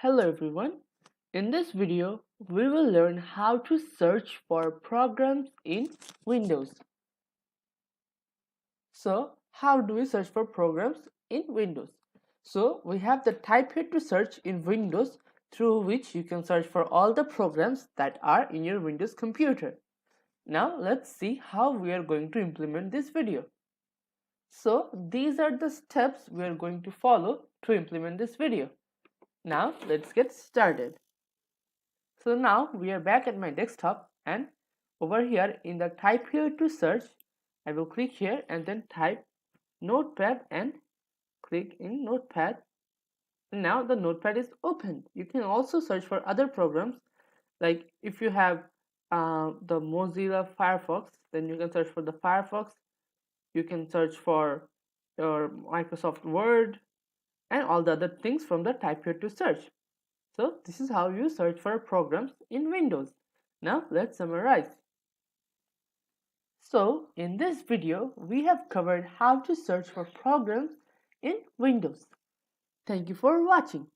Hello everyone. In this video, we will learn how to search for programs in Windows. So, how do we search for programs in Windows? So, we have the type here to search in Windows through which you can search for all the programs that are in your Windows computer. Now, let's see how we are going to implement this video. So, these are the steps we are going to follow to implement this video. Now, let's get started. So now we are back at my desktop, and over here in the type here to search, I will click here and then type notepad and click in notepad. And now the notepad is open. You can also search for other programs, like if you have the Mozilla Firefox, then you can search for the Firefox. You can search for your Microsoft Word and all the other things from the type here to search. So this is how you search for programs in Windows. Now let's summarize. So in this video, we have covered how to search for programs in Windows. Thank you for watching.